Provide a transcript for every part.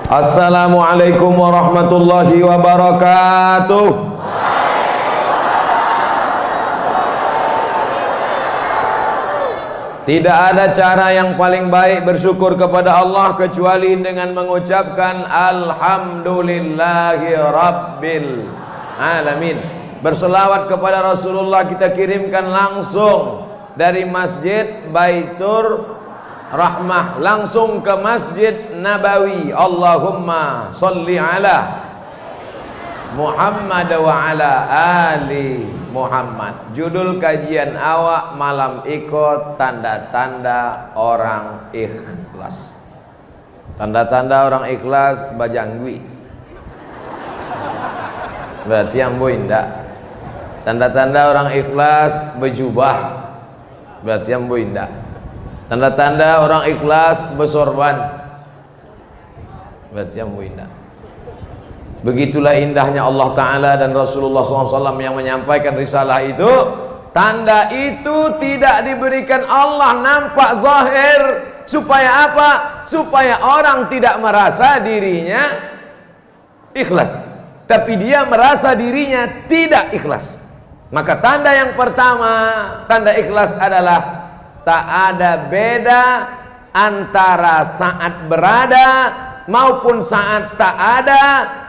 Assalamualaikum warahmatullahi wabarakatuh. Tidak ada cara yang paling baik bersyukur kepada Allah kecuali dengan mengucapkan Alhamdulillahi Rabbil Alamin. Berselawat kepada Rasulullah kita kirimkan langsung dari Masjid Baitur Rahmah langsung ke Masjid Nabawi. Allahumma sholli ala Muhammad wa ala ali Muhammad. Judul kajian awak malam ikut tanda-tanda orang ikhlas. Tanda-tanda orang ikhlas bajanggui. Berarti ambo indak. Tanda-tanda orang ikhlas berjubah. Berarti ambo indak. Tanda-tanda orang ikhlas bersorban. Berarti ambo indak. Begitulah indahnya Allah Ta'ala dan Rasulullah SAW yang menyampaikan risalah itu. Tanda itu tidak diberikan Allah nampak zahir. Supaya apa? Supaya orang tidak merasa dirinya ikhlas, tapi dia merasa dirinya tidak ikhlas. Maka tanda yang pertama, tanda ikhlas adalah tak ada beda antara saat berada maupun saat tak ada.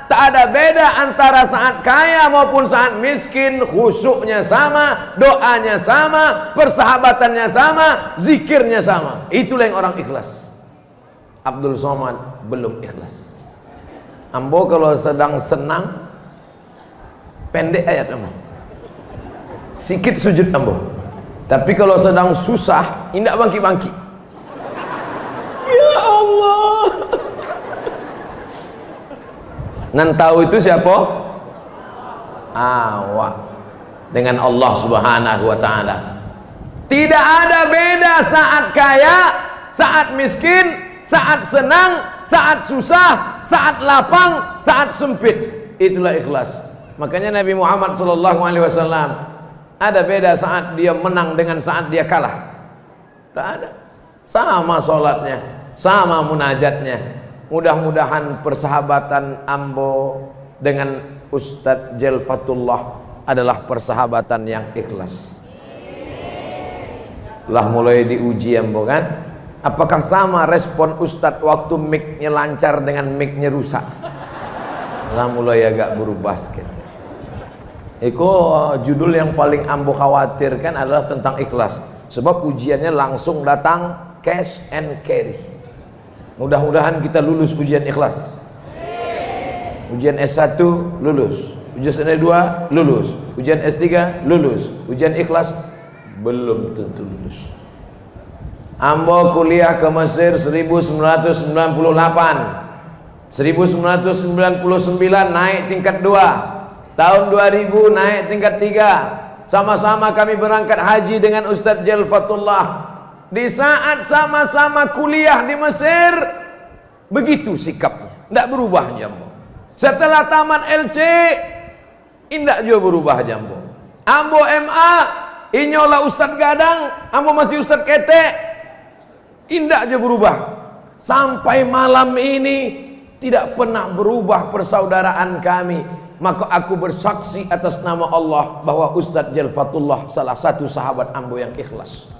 Tak ada beda antara saat kaya maupun saat miskin. Khusyuknya sama, doanya sama, persahabatannya sama, zikirnya sama. Itulah yang orang ikhlas. Abdul Somad belum ikhlas. Ambo kalau sedang senang pendek ayat ambo, sikit sujud ambo. Tapi kalau sedang susah indak bangki-bangki. Ya Allah. Nan tahu itu siapa? Awak dengan Allah Subhanahu wa Ta'ala. Tidak ada beda saat kaya, saat miskin, saat senang, saat susah, saat lapang, saat sempit. Itulah ikhlas. Makanya Nabi Muhammad SAW ada beda saat dia menang dengan saat dia kalah. Tak ada. Sama sholatnya, sama munajatnya. Mudah-mudahan persahabatan ambo dengan Ustadz Jelfatullah adalah persahabatan yang ikhlas. Lah mulai diuji ambo kan, apakah sama respon Ustadz waktu mic-nya lancar dengan mic-nya rusak? Lah mulai agak berubah sedikit. Iko judul yang paling ambo khawatirkan adalah tentang ikhlas. Sebab ujiannya langsung datang cash and carry. Mudah-mudahan kita lulus ujian ikhlas. Ujian S1 lulus, ujian S2 lulus, ujian S3 lulus, ujian ikhlas belum tentu lulus. Ambo kuliah ke Mesir 1998, 1999 naik tingkat 2, tahun 2000 naik tingkat 3. Sama-sama kami berangkat haji dengan Ustadz Jelfatullah. Di saat sama-sama kuliah di Mesir, begitu sikapnya, tidak berubah jambo. Setelah tamat LC, tidak juga berubah jambo. Ambo MA, inyolah Ustadz Gadang, ambo masih Ustadz Kete, tidak juga berubah. Sampai malam ini tidak pernah berubah persaudaraan kami. Maka aku bersaksi atas nama Allah bahwa Ustadz Jelfatullah salah satu sahabat ambo yang ikhlas.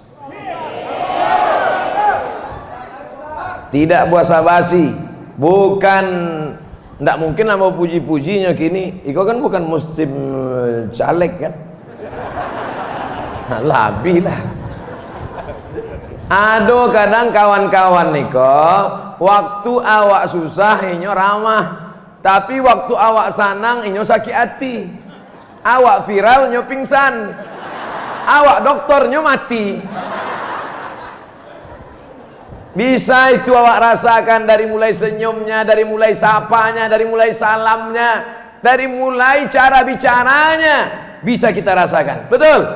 Tidak basa-basi, bukan, tidak mungkin nama puji-pujinya kini. Iko kan bukan muslim caleg kan? Nah, labih lah. Aduh kadang kawan-kawan niko, waktu awak susah inyo ramah, tapi waktu awak sanang inyo sakit hati. Awak viral inyo pingsan, awak doktornya mati. Bisa itu awak rasakan dari mulai senyumnya, dari mulai sapanya, dari mulai salamnya, dari mulai cara bicaranya, bisa kita rasakan. Betul?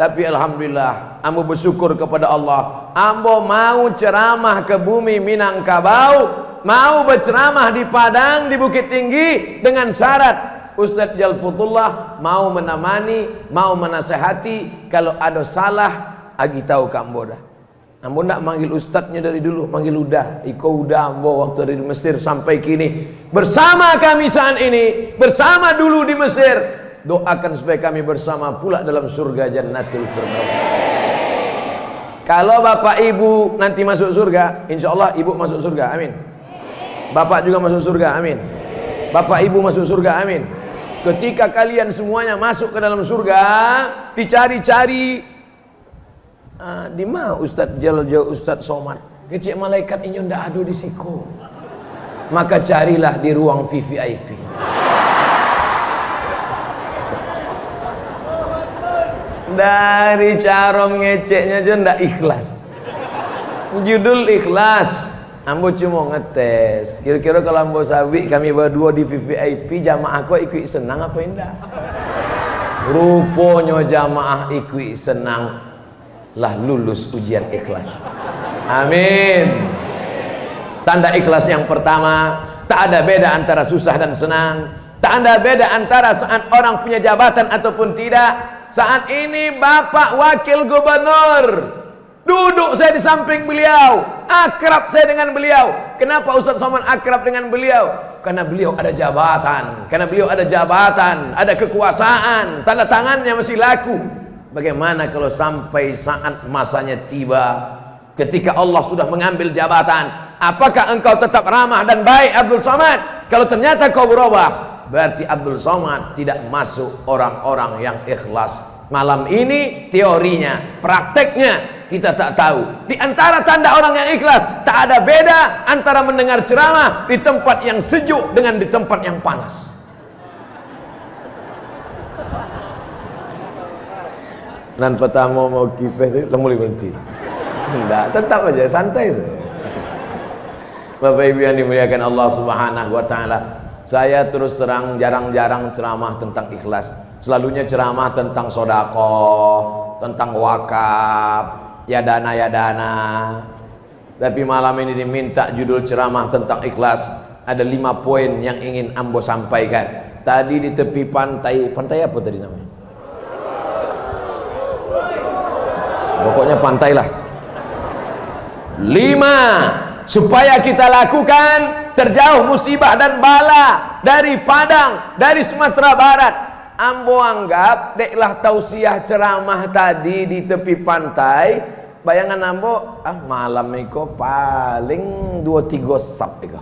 Tapi alhamdulillah, ambo bersyukur kepada Allah. Ambo mau ceramah ke bumi Minangkabau, mau berceramah di Padang, di Bukit Tinggi dengan syarat Ustadz Jelfatullah mau menemani, mau menasehati. Kalau ada salah, agi tahu kamboda. Ambo nak manggil ustadznya dari dulu, manggil udah, iko udah ambo waktu dari Mesir sampai kini bersama kami saat ini, bersama dulu di Mesir. Doakan supaya kami bersama pula dalam surga Jannatul Firdaus. Kalau bapak ibu nanti masuk surga, insya Allah ibu masuk surga, amin. Bapak juga masuk surga, amin. Bapak ibu masuk surga, amin. Ketika kalian semuanya masuk ke dalam surga, dicari-cari. Di mana Ustadz Jaljo, Ustadz Somad? Kecik malaikat ini ndak ada di siku. Maka carilah di ruang VVIP. Dari cara ngeceknya aja ndak ikhlas. Judul ikhlas. Ambo cuma ngetes. Kira-kira kalau ambo sawi kami berdua di VVIP, jamaah kau ikut senang apa enggak? Rupanya jamaah ikut senang. Lah lulus ujian ikhlas. Amin. Tanda ikhlas yang pertama, tak ada beda antara susah dan senang. Tak ada beda antara saat orang punya jabatan ataupun tidak. Saat ini Bapak Wakil Gubernur, duduk saya di samping beliau, akrab saya dengan beliau. Kenapa Ustaz Somad akrab dengan beliau? Karena beliau ada jabatan, karena beliau ada jabatan, ada kekuasaan, tanda tangannya masih laku. Bagaimana kalau sampai saat masanya tiba, ketika Allah sudah mengambil jabatan, apakah engkau tetap ramah dan baik Abdul Somad? Kalau ternyata kau berubah, berarti Abdul Somad tidak masuk orang-orang yang ikhlas. Malam ini teorinya, prakteknya kita tak tahu. Di antara tanda orang yang ikhlas, tak ada beda antara mendengar ceramah di tempat yang sejuk dengan di tempat yang panas. Dan pertama mau kipeh itu mulai berhenti. Enggak, tetap aja santai saja. Bapak Ibu yang dimuliakan Allah Subhanahu wa taala, saya terus terang jarang-jarang ceramah tentang ikhlas. Selalunya ceramah tentang sedekah, tentang wakaf, ya dana. Tapi malam ini diminta judul ceramah tentang ikhlas. Ada 5 poin yang ingin ambo sampaikan. Tadi di tepi pantai apa tadi namanya? Pokoknya pantai lah. 5 supaya kita lakukan terjauh musibah dan bala dari Padang, dari Sumatera Barat. Ambo anggap deklah tausiah ceramah tadi di tepi pantai. Bayangan ambo, malam iko paling 2-3 sap iko.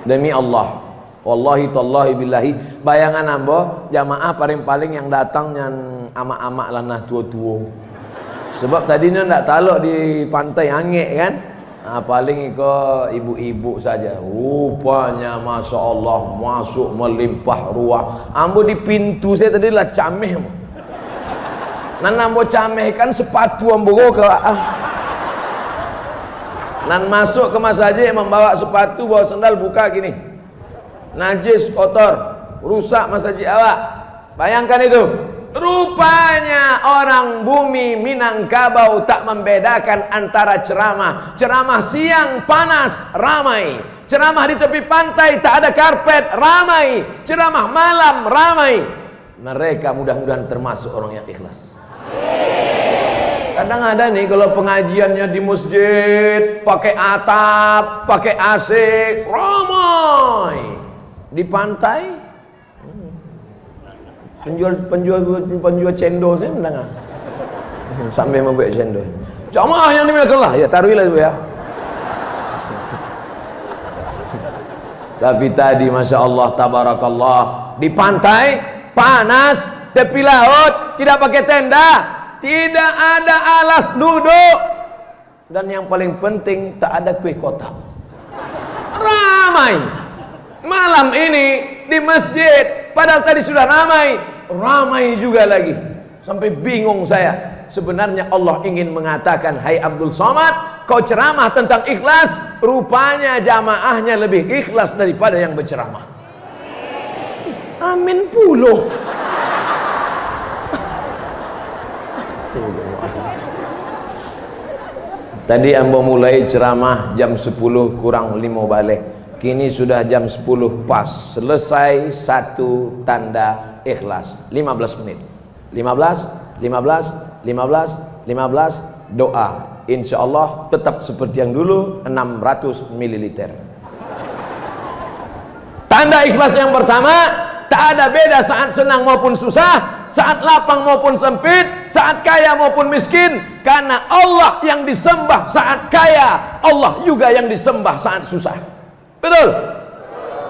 Demi Allah, wallahi tallahi billahi, bayangan ambo jamaah paling-paling yang datang yang ama-ama lanah tua-tua. Sebab tadinya ndak talok di pantai angek kan. Paling iko ibu-ibu saja. Rupanya Masya Allah masuk melimpah ruah. Ambo di pintu saya tadi lah cameh. Nan ambo cameh kan sepatu ambo ke Nan masuk ke masjid membawa sepatu, bawa sandal, buka gini. Najis, kotor, rusak masjid awak. Bayangkan itu. Rupanya orang bumi Minangkabau tak membedakan antara ceramah siang panas ramai, ceramah di tepi pantai tak ada karpet ramai, ceramah malam ramai. Mereka mudah-mudahan termasuk orang yang ikhlas. Kadang ada nih kalau pengajiannya di masjid pakai atap, pakai AC, ramai. Di pantai penjual cendol saya mendengar sampai membuat cendol. Jamaah yang dimuliakan Allah, ya taruhilah itu ya. Tapi tadi Masya Allah tabarakallah, di pantai panas, tepi laut, tidak pakai tenda, tidak ada alas duduk, dan yang paling penting tak ada kue kotak. Ramai malam ini di masjid, padahal tadi sudah ramai juga lagi. Sampai bingung saya. Sebenarnya Allah ingin mengatakan, hai Abdul Somad, kau ceramah tentang ikhlas, rupanya jamaahnya lebih ikhlas daripada yang berceramah. Amin puluh. Tadi ambo mulai ceramah jam 10 kurang 5 balik. Kini sudah jam 10 pas. Selesai satu tanda ikhlas. 15 menit. 15 doa. insya Allah tetap seperti yang dulu, 600 ml. Tanda ikhlas yang pertama, tak ada beda saat senang maupun susah, saat lapang maupun sempit, saat kaya maupun miskin, karena Allah yang disembah saat kaya, Allah juga yang disembah saat susah. Betul?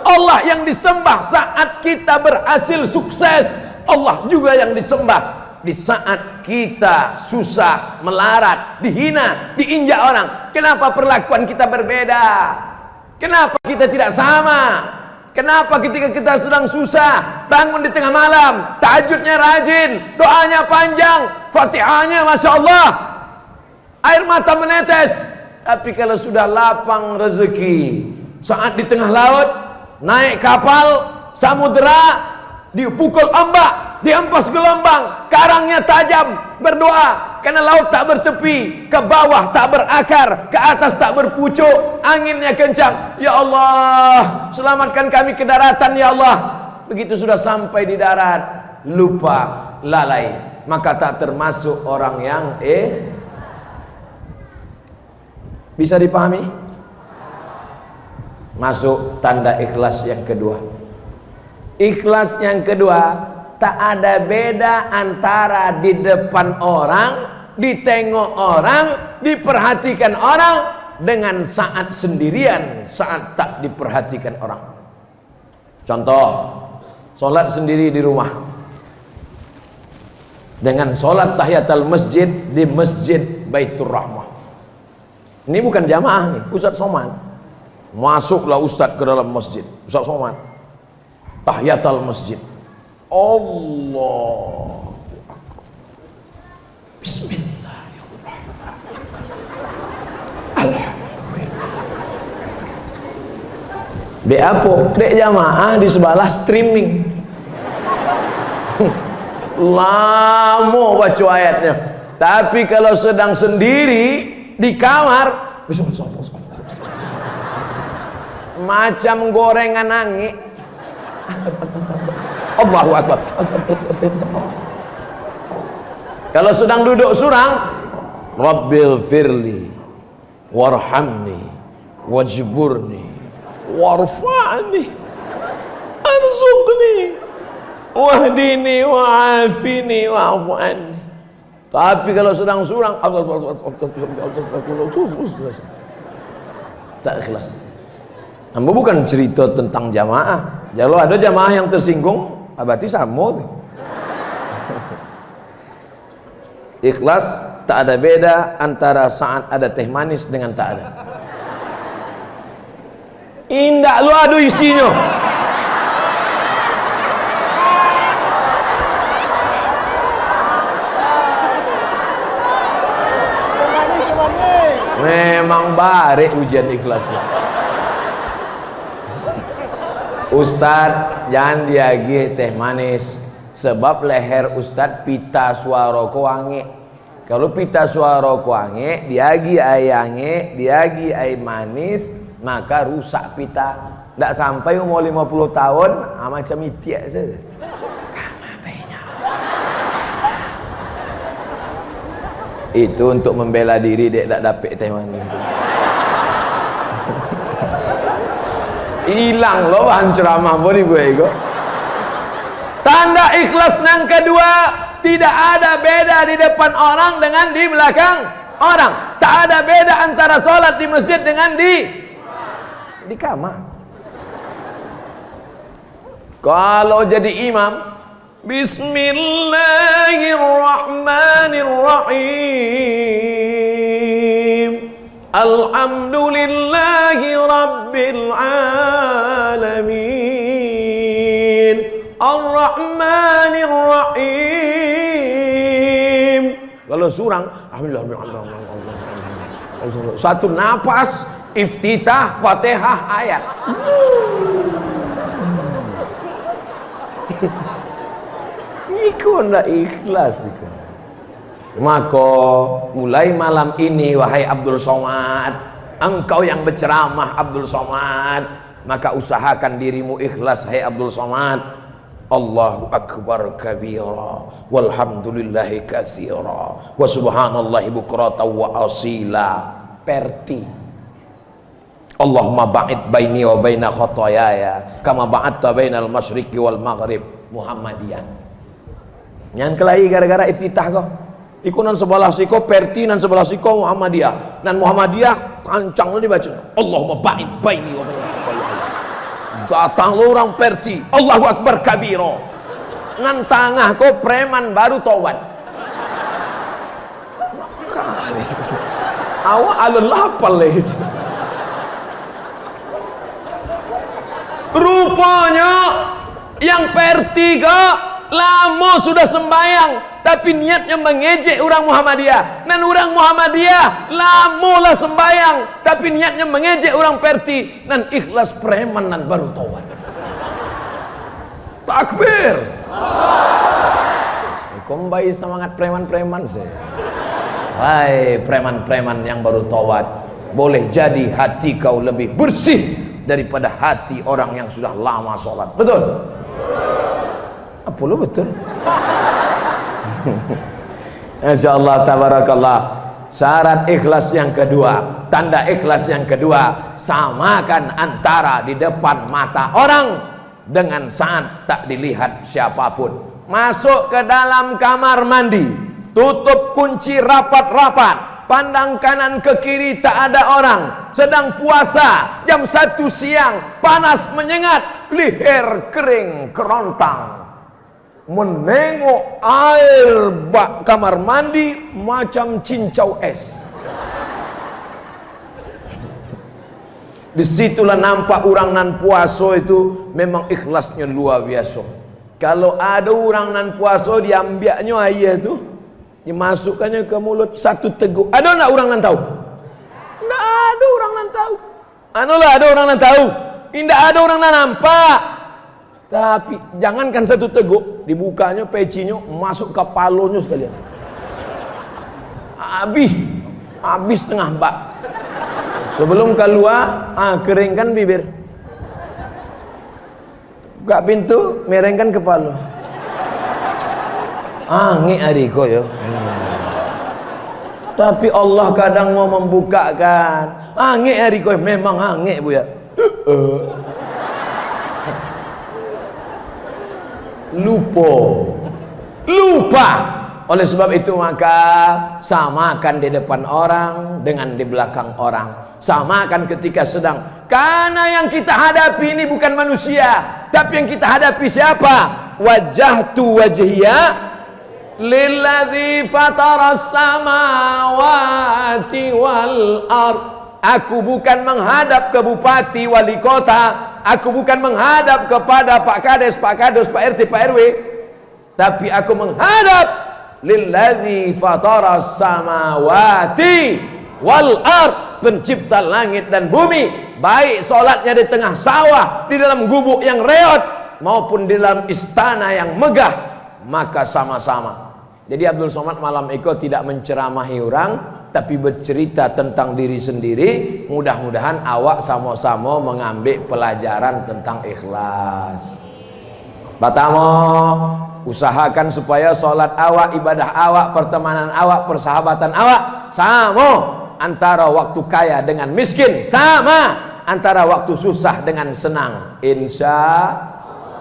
Allah yang disembah saat kita berhasil sukses, Allah juga yang disembah di saat kita susah, melarat, dihina, diinjak orang. Kenapa perlakuan kita berbeda? Kenapa kita tidak sama? Kenapa ketika kita sedang susah, bangun di tengah malam, tahajudnya rajin, doanya panjang, Fatihahnya Masya Allah, air mata menetes. Tapi kalau sudah lapang rezeki, saat di tengah laut, naik kapal, samudera, dipukul ombak, dihempas gelombang, karangnya tajam, berdoa karena laut tak bertepi, ke bawah tak berakar, ke atas tak berpucuk, anginnya kencang. Ya Allah, selamatkan kami ke daratan ya Allah. Begitu sudah sampai di darat, lupa, lalai, maka tak termasuk orang yang bisa dipahami? Masuk tanda ikhlas yang kedua. Ikhlas yang kedua, tak ada beda antara di depan orang, ditengok orang, diperhatikan orang, dengan saat sendirian, saat tak diperhatikan orang. Contoh, sholat sendiri di rumah dengan sholat tahiyatul masjid di Masjid Baitur Rahmah. Ini bukan jamaah nih, Ustadz Somad. Masuklah Ustadz ke dalam masjid, Ustadz Somad, tahiyatul masjid, Allah, Bismillahirrahmanirrahim, Alhamdulillah. Dek apa? Dek jamaah di sebelah streaming. Lama baca ayatnya. Tapi kalau sedang sendiri di kamar, macam gorengan angin. Allahu Akbar. Kalau sedang duduk surang, Rabbil firli warhamni wajburni warfa'ni arzuqni wahdini wa'afini wa'afu anni. Tapi kalau sedang surang, tak ikhlas. Namun bukan cerita tentang jamaah. Kalau ada jamaah yang tersinggung, berarti sama. Ikhlas tak ada beda antara saat ada teh manis dengan tak ada. Indah lu adu isinya. Memang barek ujian ikhlasnya. Ustadz jangan diagih teh manis, sebab leher Ustadz pita suara wangi. Kalau pita suara wangi, diagi ayange, diagi air manis, maka rusak pita. Tidak sampai umur 50 tahun, macam itiak saja. Itu untuk membela diri dia tak dapat teh manis. Hilang loh bahan ceramah boleh gue. Tanda ikhlas yang kedua, tidak ada beda di depan orang dengan di belakang orang. Tak ada beda antara sholat di masjid dengan di kamar. Kalau jadi imam, Bismillahirrahmanirrahim, Alhamdulillahi Rabbil Alamin, Ar-Rahmanirrahim. Kalau surang, Alhamdulillah, satu napas, iftitah, fatihah, ayat. Iku ndak ikhlas iku. Maka mulai malam ini wahai Abdul Somad, engkau yang berceramah Abdul Somad, maka usahakan dirimu ikhlas hai Abdul Somad. Allahu akbar kabira walhamdulillahi katsira wa subhanallahi bukratan wa asila. Perti. Allahumma ba'id baini wa baina khotoyaya kama ba'adta bainal masyriqi wal maghrib. Muhammadiyah. Nyan kelahi gara-gara iftitah kok. Iku nan sebelah siko perti, nan sebelah siko Muhammadiyah. Nan Muhammadiyah kancang lu dibaca. Allahumma ba'id baini wa baina khotoyaya. Datang lu orang perti, Allahu akbar kabiro. Nan tangah kok preman baru tobat. Awak alun lapal leh. Rupanya yang perti kok lama sudah sembayang, tapi niatnya mengejek orang Muhammadiyah. Dan orang Muhammadiyah lama lah sembayang, tapi niatnya mengejek orang perti. Dan ikhlas preman dan baru taubat. Takbir. Kombai semangat preman-preman sih. Hai preman-preman yang baru taubat, boleh jadi hati kau lebih bersih daripada hati orang yang sudah lama sholat. Betul? Apa lu betul? Insyaallah tabarakallah. Syarat ikhlas yang kedua, tanda ikhlas yang kedua, samakan antara di depan mata orang dengan saat tak dilihat siapapun. Masuk ke dalam kamar mandi, tutup kunci rapat-rapat, pandang kanan ke kiri tak ada orang, sedang puasa jam 1 siang, panas menyengat, leher kering kerontang, menengok air bak kamar mandi macam cincau es. Disitulah nampak orang nan puasa itu memang ikhlasnya luar biasa. Kalau ada orang nan puasa diambiaknya air itu, dimasukkannya ke mulut satu teguk. Ada enggak orang nan tahu? Enggak ada orang nan tahu. Anulah ada orang nan tahu. Tidak ada orang nan nampak. Tapi jangankan satu teguk, dibukanya pecinya masuk ke palonya sekalian. Habis tengah bak. Sebelum keluar, keringkan bibir. Buka pintu, merengkan kepala. Angin adiko ya. Tapi Allah kadang mau membukakan. Angin adiko memang angin bu ya. Lupa. Oleh sebab itu maka samakan di depan orang dengan di belakang orang. Samakan ketika sedang. Karena yang kita hadapi ini bukan manusia, tapi yang kita hadapi siapa? Wajjahtu wajhiya lilladzi fataras samawati wal ard. Aku bukan menghadap ke bupati, wali kota. Aku bukan menghadap kepada Pak Kades, Pak Kadus, Pak RT, Pak RW. Tapi aku menghadap lilladzi fataras samawati wal ard, pencipta langit dan bumi. Baik solatnya di tengah sawah, di dalam gubuk yang reot, maupun di dalam istana yang megah, maka sama-sama. Jadi Abdul Somad malam itu tidak menceramahi orang, tapi bercerita tentang diri sendiri. Mudah-mudahan awak sama-sama mengambil pelajaran tentang ikhlas. Pertama, usahakan supaya solat awak, ibadah awak, pertemanan awak, persahabatan awak sama. Antara waktu kaya dengan miskin sama, antara waktu susah dengan senang, insya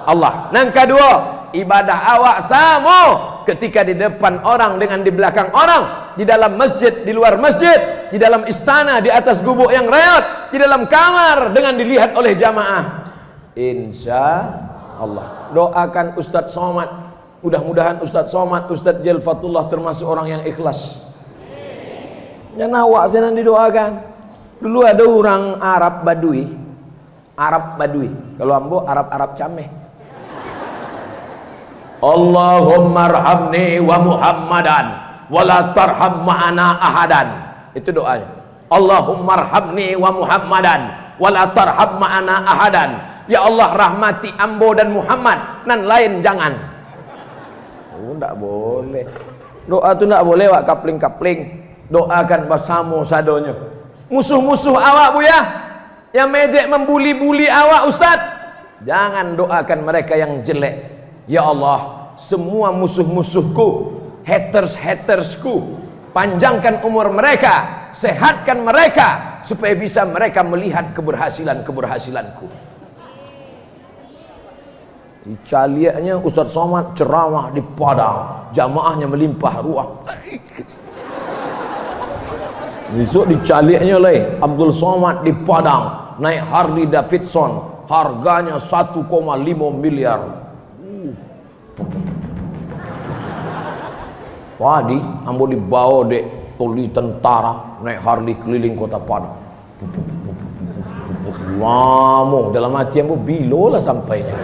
Allah. Yang kedua, ibadah awak sama ketika di depan orang dengan di belakang orang, di dalam masjid, di luar masjid, di dalam istana, di atas gubuk yang reot, di dalam kamar dengan dilihat oleh jamaah, insya Allah. Doakan Ustadz Somad, mudah-mudahan Ustadz Somad, Ustadz Jalfatullah termasuk orang yang ikhlas. Jangan awak senang didoakan. Dulu ada orang Arab Badui. Kalau ambo Arab cameh. Allahumma arhamni wa Muhammadan wa la tarham ma'ana ahadan. Itu doanya. Allahumma arhamni wa Muhammadan wa la tarham ma'ana ahadan. Ya Allah rahmati ambo dan Muhammad, nan lain jangan. Oh, enggak boleh. Doa itu enggak boleh wak kapling-kapling. Doakan bersama sadonya. Musuh-musuh awak bu ya, yang mejek membuli-buli awak ustad, jangan doakan mereka yang jelek. Ya Allah, semua musuh-musuhku, haters-hatersku, panjangkan umur mereka, sehatkan mereka, supaya bisa mereka melihat keberhasilanku. Caliaknya Ustaz Somad ceramah di Padang, jamaahnya melimpah ruah. Besok dicaliaknya Abdul Somad di Padang, naik Harley Davidson, harganya 1,5 miliar. Wadi, ambo dibawa dek toli tentara, naik Harley keliling kota Padang. Lama, dalam hati ambo bilo lah sampainya.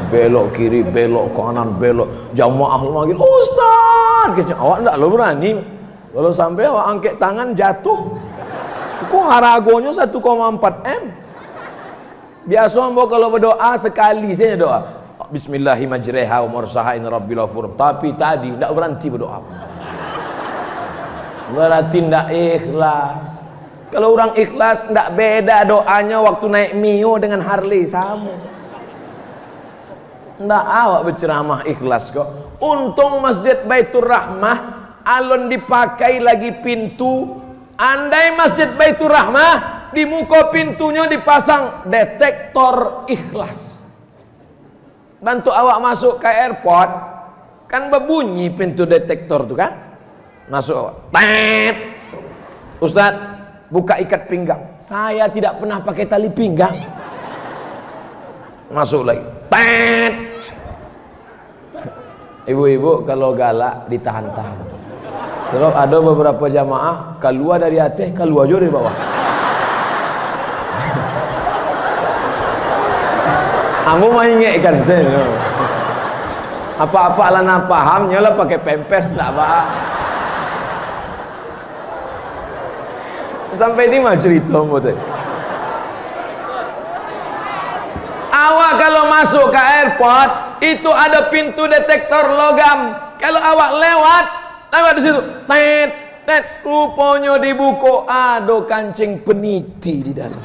Belok kiri, belok kanan, belok, jamaah manggil Ustaz, awak enggak lo berani, kalau sampai awak angkat tangan jatuh. Kok haragonya 1,4 M. Biasa ambo kalau berdoa sekali saja doa, Bismillahirrahmanirrahim wa mursahain rabbil ghafur, tapi tadi enggak berhenti berdoa. Berarti enggak ikhlas. Kalau orang ikhlas enggak beda doanya waktu naik Mio dengan Harley, sama. Nggak awak berceramah ikhlas kok. Untung Masjid Baitur Rahmah alon dipakai lagi pintu. Andai Masjid Baitur Rahmah di muka pintunya dipasang detektor ikhlas. Bantu awak masuk ke airport, kan berbunyi pintu detektor tuh kan. Masuk awak, tet. Ustaz, buka ikat pinggang. Saya tidak pernah pakai tali pinggang. Masuk lagi, tet. Ibu-ibu kalau galak ditahan-tahan. Sebab ada beberapa jamaah keluar dari atas, keluar juga dari bawah. Ambo mengingatkan saya. Apa-apa lah nak pahamnya lah pakai pempes tak apa. Sampai ini mah cerita ambo tadi. Awak kalau masuk ke airport itu ada pintu detektor logam. Kalau awak lewat di situ, tet, rupanya dibuka ada kancing peniti di dalam.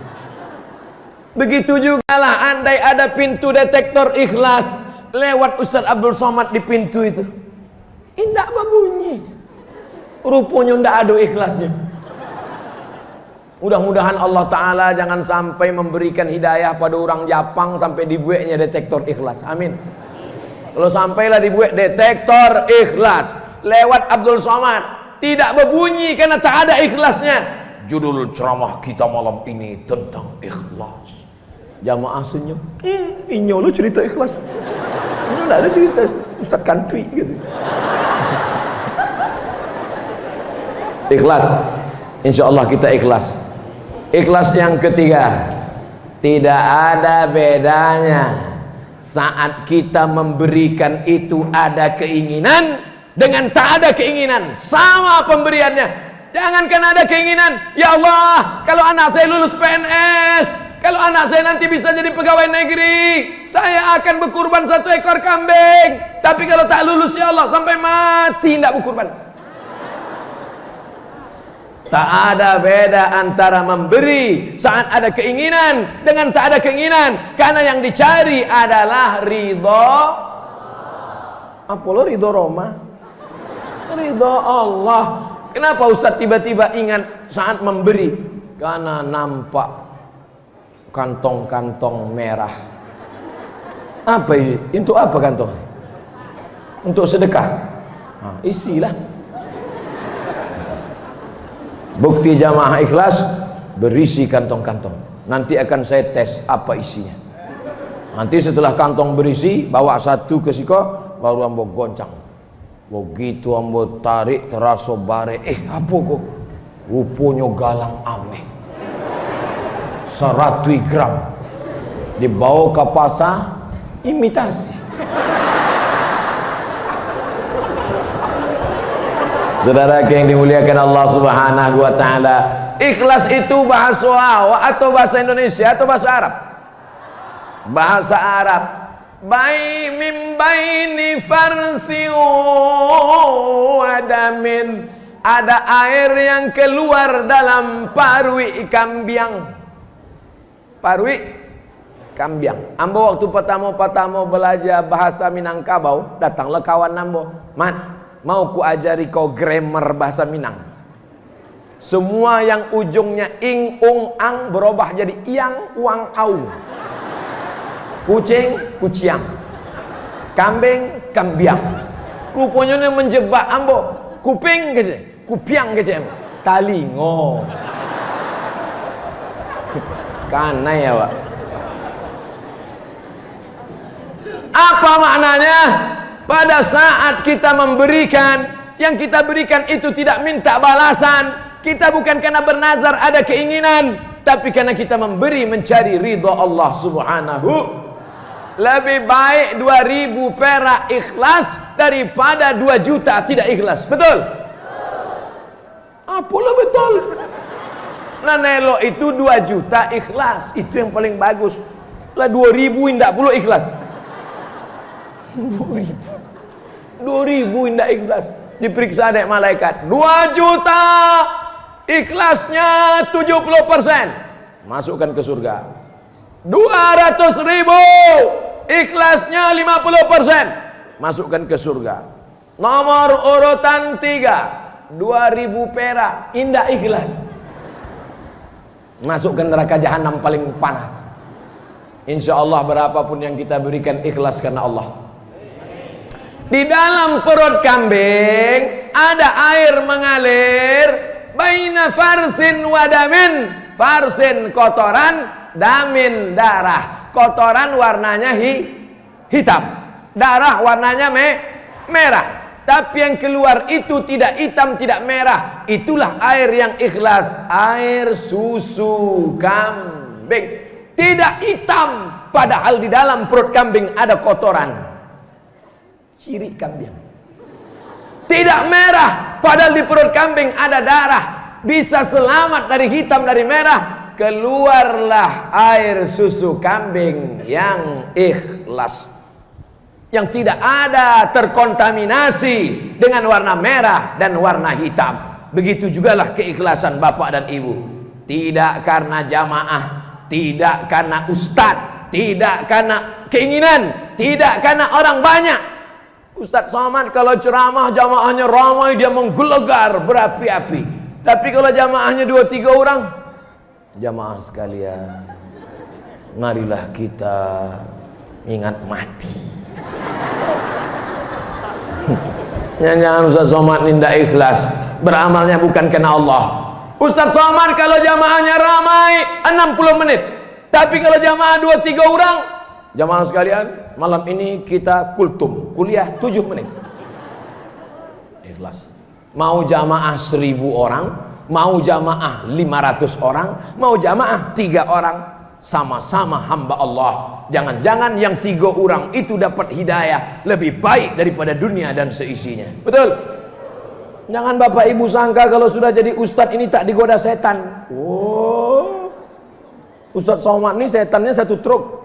Begitu juga lah andai ada pintu detektor ikhlas, lewat Ustaz Abdul Somad di pintu itu, indah berbunyi. Rupanya ndak ada ikhlasnya. Mudah-mudahan Allah Ta'ala jangan sampai memberikan hidayah pada orang Japang sampai dibuatnya detektor ikhlas. Amin. Kalau sampailah dibuat detektor ikhlas lewat Abdul Somad, tidak berbunyi karena tak ada ikhlasnya. Judul ceramah kita malam ini tentang ikhlas. Jamaah senyum. Ini lo cerita ikhlas. Ini tidak ada cerita Ustaz Kantui gitu. Ikhlas. Insya Allah kita ikhlas. Ikhlas yang ketiga, tidak ada bedanya saat kita memberikan itu ada keinginan dengan tak ada keinginan, sama pemberiannya. Jangankan ada keinginan, ya Allah, kalau anak saya lulus PNS, kalau anak saya nanti bisa jadi pegawai negeri, saya akan berkurban 1 ekor kambing. Tapi kalau tak lulus, ya Allah, sampai mati tidak berkurban. Tak ada beda antara memberi saat ada keinginan dengan tak ada keinginan, karena yang dicari adalah ridho. Apa lo ridho Roma? Ridho Allah. Kenapa Ustaz tiba-tiba ingat saat memberi? Karena nampak kantong-kantong merah. Apa ini? Untuk apa kantong? Untuk sedekah. Nah, isilah. Bukti jamaah ikhlas berisi kantong-kantong. Nanti akan saya tes apa isinya. Nanti setelah kantong berisi, bawa satu ke siko, baru ambo goncang. Begitu ambo tarik terasa bare. Apa kok? Rupanya galang ameh 100 gram. Dibawa ke pasar, imitasi. Saudara yang dimuliakan Allah Subhanahu wa taala, ikhlas itu bahasa awak atau bahasa Indonesia atau bahasa Arab? Bahasa Arab. Bai mim baini farsi wa damin. Ada air yang keluar dalam parui kambing. Parui Kambiang. Ambo waktu pertama belajar bahasa Minangkabau, datanglah kawan ambo. Mat, mau ku ajari kau grammar bahasa Minang. Semua yang ujungnya ing, ung, ang berubah jadi iang, uang, aung. Kucing, kuciang. Kambing, kambiang. Rupanya ini menjebak ambo. Kuping kece, kupiang kece. Talingo. Karena ya Pak. Apa maknanya? Pada saat kita memberikan, yang kita berikan itu tidak minta balasan. Kita bukan karena bernazar ada keinginan, tapi karena kita memberi mencari ridha Allah Subhanahu. Lebih baik 2.000 perak ikhlas daripada 2 juta tidak ikhlas. Betul? Apalah betul. Nah nelo itu 2 juta ikhlas, itu yang paling bagus. Lah 2.000 indak puluh ikhlas. 2.000 indak ikhlas. Diperiksa dek malaikat 2 juta ikhlasnya 70%, masukkan ke surga. 200.000 ikhlasnya 50%, masukkan ke surga. Nomor urutan 3, 2.000 perak indah ikhlas, masukkan neraka jahanam paling panas. Insya Allah berapapun yang kita berikan ikhlas karena Allah. Di dalam perut kambing ada air mengalir, baina farsin wadamin. Farsin kotoran, damin darah. Kotoran warnanya hitam, darah warnanya merah. Tapi yang keluar itu tidak hitam, tidak merah. Itulah air yang ikhlas, air susu kambing. Tidak hitam, padahal di dalam perut kambing ada kotoran. Ciri kambing. Tidak merah, padahal di perut kambing ada darah. Bisa selamat dari hitam, dari merah. Keluarlah air susu kambing yang ikhlas, yang tidak ada terkontaminasi dengan warna merah dan warna hitam. Begitu jugalah keikhlasan bapak dan ibu. Tidak karena jamaah, tidak karena ustadz, tidak karena keinginan, tidak karena orang banyak. Ustadz Somad kalau ceramah jamaahnya ramai, dia menggelegar berapi-api. Tapi kalau jamaahnya 2-3 orang, jamaah sekalian, marilah kita ingat mati. Jangan Ustadz Somad ini tidak ikhlas, beramalnya bukan karena Allah. Ustadz Somad kalau jamaahnya ramai 60 menit, tapi kalau jamaah 2-3 orang, jamaah sekalian, malam ini kita kultum, kuliah 7 menit. Ikhlas. Mau jamaah 1000 orang, mau jamaah 500 orang, mau jamaah 3 orang, sama-sama hamba Allah. Jangan-jangan yang 3 orang itu dapat hidayah lebih baik daripada dunia dan seisinya. Betul? Jangan bapak ibu sangka kalau sudah jadi ustadz ini tak digoda setan. Oh, Ustadz Somad ini setannya 1 truk.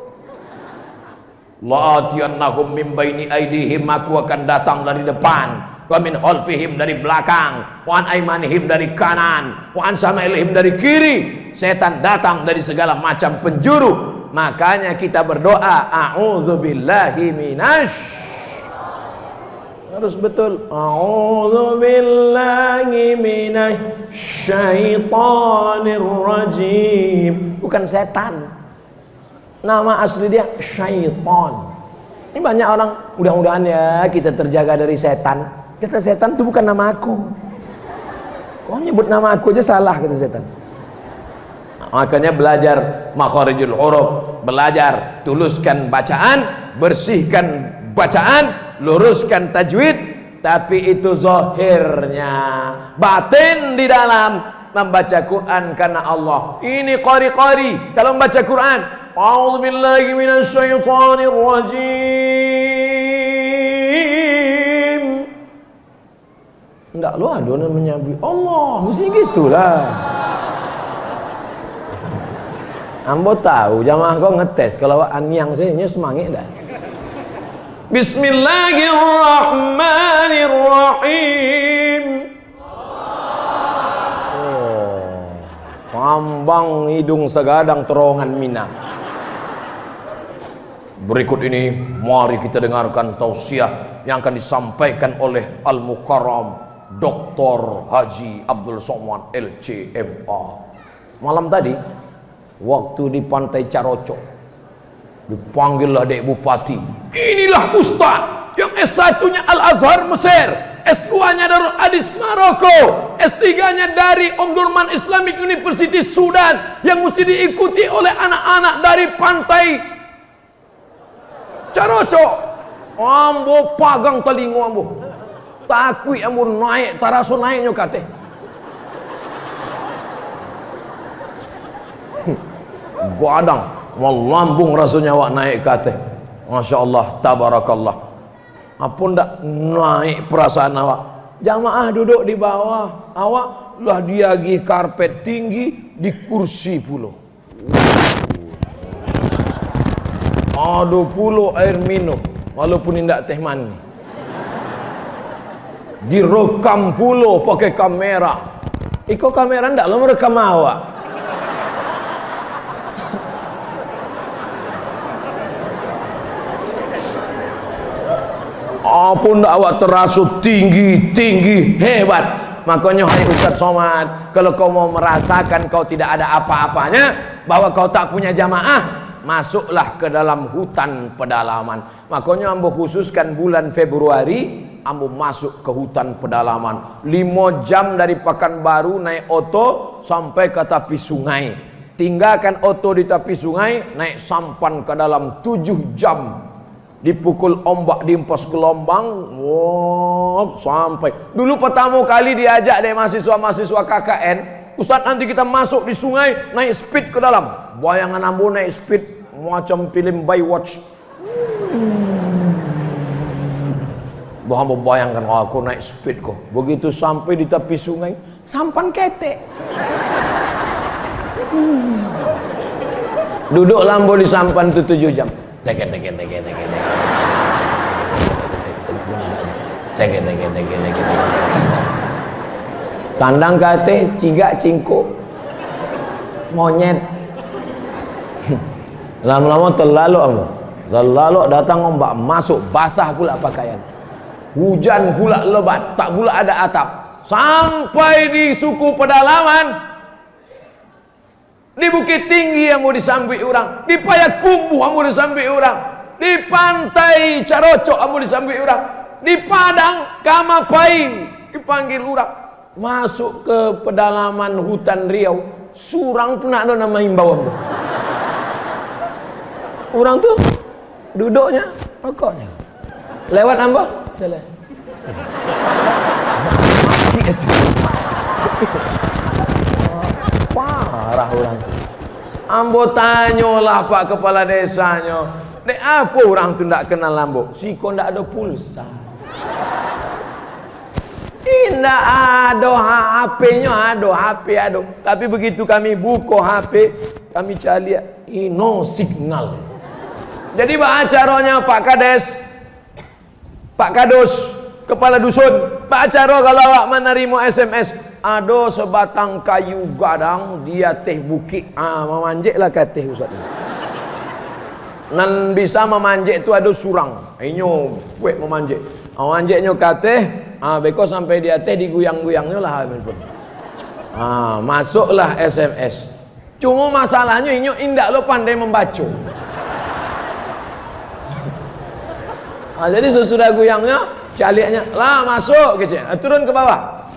La'atiyannahum min baini aidihim, aku akan datang dari depan, wa min khalfihim dari belakang, wa an aimanihim dari kanan, wa an samailihim dari kiri. Setan datang dari segala macam penjuru. Makanya kita berdoa, a'udzubillahi minasy, harus betul, a'udzubillahi minasyaitonir rajim. Bukan setan, nama asli dia syaitan. Ini banyak orang, mudah-mudahan ya kita terjaga dari setan. Kata setan itu bukan nama aku. Kau nyebut nama aku aja salah, kata setan. Makanya belajar makharijul huruf, belajar tuluskan bacaan, bersihkan bacaan, luruskan tajwid. Tapi itu zahirnya, batin di dalam membaca Quran karena Allah. Ini qari-qari kalau membaca Quran, a'udzu billahi minasyaitonir rajim. Enggak lu ada namanya Allah, mesti gitulah. Ambo tahu jamaah kau ngetes kalau anyang sehnya semangat dah. Bismillahirrahmanirrahim. Oh, ngambang hidung segadang terowongan Minang. Berikut ini mari kita dengarkan tausiah yang akan disampaikan oleh Al-Mukarram Dr. Haji Abdul Somad LCMA. Malam tadi waktu di Pantai Carocok dipanggillah Dek Bupati. Inilah Ustaz yang S1-nya Al-Azhar Mesir, S2-nya Darul Hadis Maroko, S3-nya dari Omdurman Islamic University Sudan, yang mesti diikuti oleh anak-anak dari Pantai Carocok. Ambo pagang telingo ambo, takui ambo naik taraso naiknya kate. Gadang melambung rasanya awak naik kate. Masya Allah, tabarakallah. Apa ndak naik perasaan awak? Jamaah duduk di bawah, awak lah diagi karpet tinggi di kursi pulau. Ada pulau air minum, walaupun tidak teh mani. Direkam pulau pakai kamera. Iko kamera ndak lo merekam awak. Apa ndak awak terasuk tinggi hebat. Makanya hai Ustaz Somad, kalau kau mau merasakan kau tidak ada apa-apanya, bahwa kau tak punya jamaah, masuklah ke dalam hutan pedalaman. Makanya ambo khususkan bulan Februari, ambo masuk ke hutan pedalaman 5 jam dari Pekanbaru naik oto sampai ke tepi sungai. Tinggalkan oto di tepi sungai, naik sampan ke dalam 7 jam. Dipukul ombak, diempos gelombang, sampai. Dulu pertama kali diajak dari mahasiswa-mahasiswa KKN, Ustaz nanti kita masuk di sungai, naik speed ke dalam. Bayangan ambo naik speed macam film Baywatch. Ambo bayangkan, oh, aku naik speed kok. Begitu sampai di tepi sungai, sampan ketek. Duduk lambo di sampan itu 7 jam. Teke. Kandang kate, cigak cingko, monyet. Lama-lama terlalu datang ombak, masuk basah pula pakaian. Hujan pula lebat, tak pula ada atap. Sampai di suku pedalaman, di Bukit Tinggi yang mau disambi orang, di Payakumbuh yang mau disambi orang, di Pantai Carocok yang mau disambi orang, di Padang Kamapai dipanggil orang. Masuk ke pedalaman hutan Riau, surang pun ada nama himbauan. Orang tuh duduknya, rokoknya. Lewat ambo, jalan. Parah orang. Ambo tanyalah Pak Kepala Desanya, dek apa orang tu ndak kenal ambo? Siko ndak ada pulsa. Tidak ada HP-nya, ada. Tapi begitu kami buka HP, kami cari no signal. Jadi acaranya Pak Kades, Pak Kadus, Kepala Dusun, Pak Acaro kalau awak menerima SMS, ada sebatang kayu gadang, dia teh bukit, memanjeklah ke teh Ustaz. Nan bisa memanjek itu ada surang, inyo kuek memanjek. Memanjeknya ke teh, beko sampai dia teh diguyang-guyangnya lah handphone. Masuklah SMS. Cuma masalahnya inyo indak lo pandai membaca. Jadi sesudah guyangnya, caliknya lah masuk kecil, turun ke bawah.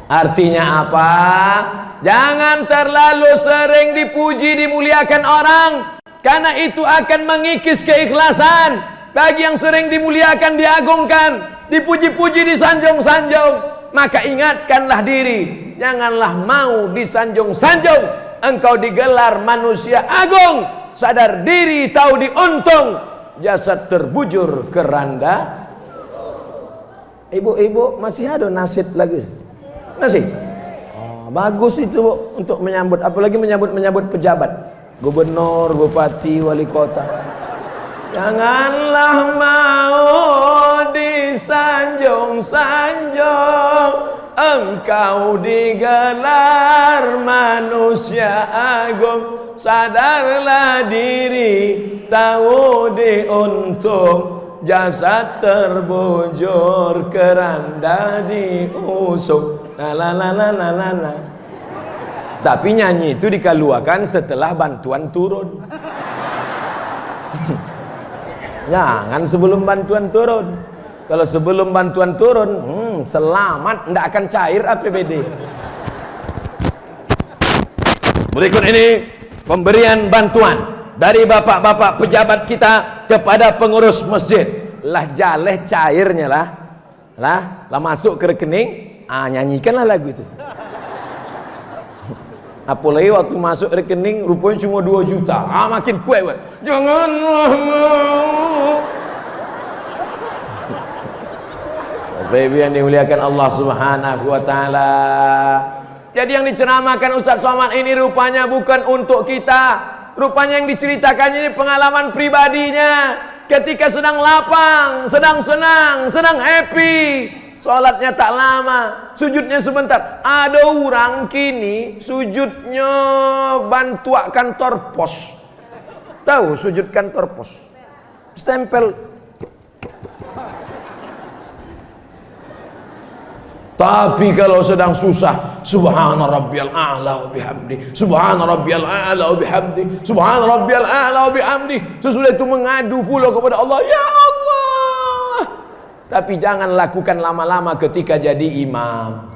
Artinya apa? Jangan terlalu sering dipuji, dimuliakan orang, karena itu akan mengikis keikhlasan. Bagi yang sering dimuliakan, diagungkan, dipuji-puji, disanjung-sanjung, maka ingatkanlah diri, janganlah mau disanjung-sanjung. Engkau digelar manusia agung, sadar diri, tahu diuntung, jasad terbujur keranda. Ibu-ibu masih ada nasid lagi? Masih? Bagus itu Bu, untuk menyambut, apalagi menyambut pejabat, gubernur, bupati, wali kota. Janganlah mau disanjung-sanjung, engkau digelar manusia agung. sadarlah diri, tahu diuntung, jasad terbujur, keranda diusung. La la la la la la la. Tapi nyanyi itu dikeluarkan setelah bantuan turun. Jangan sebelum bantuan turun. Kalau sebelum bantuan turun, selamat, tidak akan cair APBD. Berikut ini pemberian bantuan dari bapak-bapak pejabat kita kepada pengurus masjid. Lah jaleh cairnya lah masuk ke rekening, nyanyikanlah lagu itu. Apalagi waktu masuk rekening rupanya cuma 2 juta, makin kuat. Janganlah mau. Bapak yang dimuliakan Allah Subhanahu wa taala. Jadi yang diceramahkan Ustaz Somad ini rupanya bukan untuk kita. Rupanya yang diceritakan ini pengalaman pribadinya. Ketika sedang lapang, sedang senang, sedang happy, sholatnya tak lama, sujudnya sebentar. Ada orang kini sujudnya bantua kantor pos. Tahu sujud kantor pos? Stempel. Tapi kalau sedang susah, subhana rabbiyal a'la wa bihamdi, subhana rabbiyal a'la wa bihamdi, subhana rabbiyal a'la wa bihamdi. Sesudah itu mengadu pula kepada Allah, ya Allah. Tapi jangan lakukan lama-lama ketika jadi imam.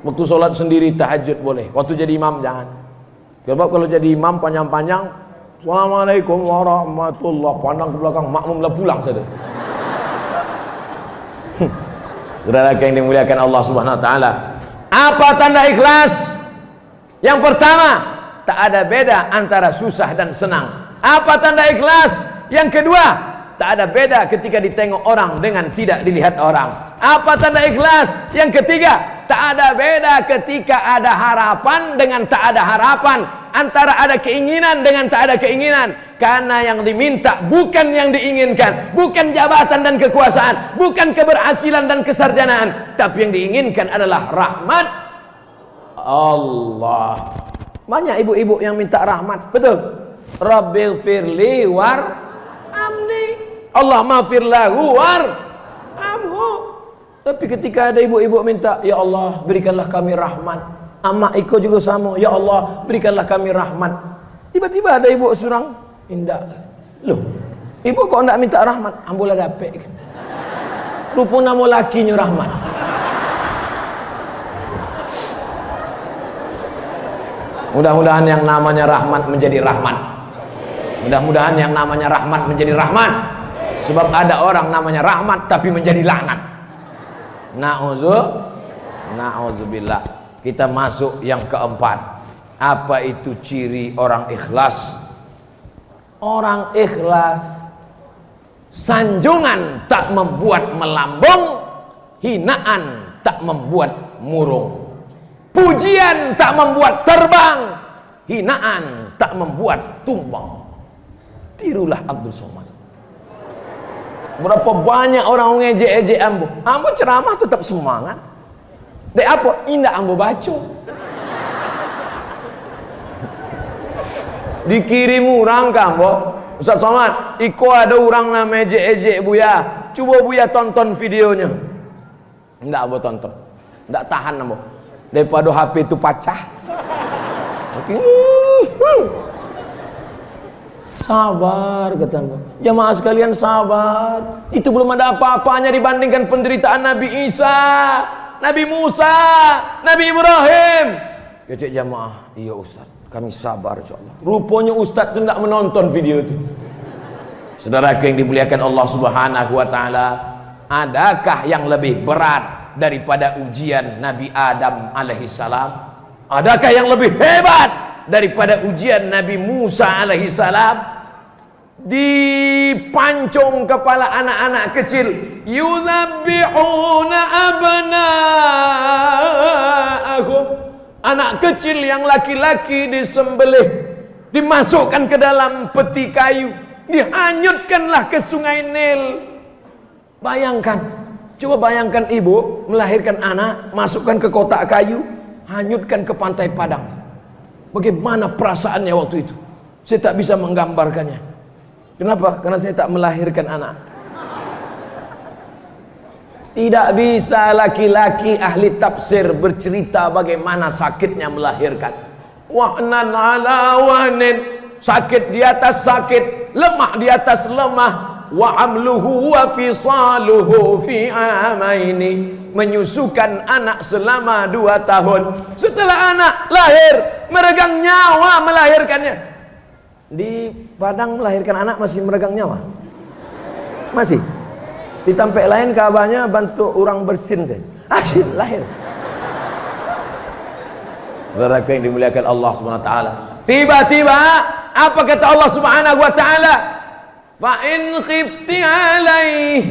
Waktu sholat sendiri tahajud boleh, waktu jadi imam jangan. Sebab kalau jadi imam panjang-panjang, assalamualaikum warahmatullah, pandang ke belakang, makmum lah pulang saja. Saudara yang dimuliakan Allah Subhanahu wa taala. Apa tanda ikhlas? Yang pertama, tak ada beda antara susah dan senang. Apa tanda ikhlas? Yang kedua, tak ada beda ketika ditengok orang dengan tidak dilihat orang. Apa tanda ikhlas? Yang ketiga, tak ada beda ketika ada harapan dengan tak ada harapan, antara ada keinginan dengan tak ada keinginan. Karena yang diminta bukan yang diinginkan, bukan jabatan dan kekuasaan, bukan keberhasilan dan kesarjanaan, tapi yang diinginkan adalah rahmat Allah. Banyak ibu-ibu yang minta rahmat, betul? Rabbighfirli warhamni, Allah maghfir lahu warhamhu. Tapi ketika ada ibu-ibu minta, ya Allah berikanlah kami rahmat. Amak Iko juga sama, ya Allah berikanlah kami rahmat. Tiba-tiba ada ibu surang, indah. Loh, ibu kok enggak minta rahmat? Ambolah dapet. Rupa nama lakinya rahmat. Mudah-mudahan yang namanya rahmat menjadi rahmat. Mudah-mudahan yang namanya rahmat menjadi rahmat. Sebab ada orang namanya rahmat tapi menjadi laknat. Na'udzubillah. Kita masuk yang keempat. Apa itu ciri orang ikhlas? Orang ikhlas, sanjungan tak membuat melambung, hinaan tak membuat murung, pujian tak membuat terbang, hinaan tak membuat tumbang. Tirulah Abdul Somad. Berapa banyak orang ngejek-ejek ambo. Ambo ceramah tetap semangat. Dek apa? Indah ambo baca. Dikirim orang ke ambo. Ustaz Somad, iko ada orang nama ejek-ejek Buya. Coba Buya tonton videonya. Enggak ambo tonton. Enggak tahan ambo. Daripada HP itu pecah. Sabar kata ambo. Jamaah sekalian sabar. Itu belum ada apa-apanya dibandingkan penderitaan Nabi Isa, Nabi Musa, Nabi Ibrahim. Kecik jamaah, iya Ustaz, kami sabar insyaallah. Rupanya Ustaz itu tidak menonton video itu. Saudara yang dimuliakan Allah Subhanahu wa taala, adakah yang lebih berat daripada ujian Nabi Adam alaihissalam? Adakah yang lebih hebat daripada ujian Nabi Musa alaihissalam? Dipancung kepala anak-anak kecil, yuzabbihuna abna'ahum. Anak kecil yang laki-laki disembelih, dimasukkan ke dalam peti kayu, dihanyutkanlah ke sungai Nil. Bayangkan, coba bayangkan ibu melahirkan anak, masukkan ke kotak kayu, hanyutkan ke pantai Padang. Bagaimana perasaannya waktu itu? Saya tak bisa menggambarkannya. Kenapa? Karena saya tak melahirkan anak. Tidak bisa laki-laki ahli tafsir bercerita bagaimana sakitnya melahirkan. Wahnan ala wahnin, sakit di atas sakit, lemah di atas lemah. Wa hamluhu wa fisaluhu fi amaini, menyusukan anak selama 2 tahun. Setelah anak lahir, meregang nyawa melahirkannya. Di Padang melahirkan anak masih meregang nyawa? Masih? Di tempat lain kabarnya bantu orang bersin saya. Asyik lahir. Saudara yang dimuliakan Allah Subhanahu wa taala. Tiba-tiba apa kata Allah Subhanahu wa taala? Fa in khifti alaih,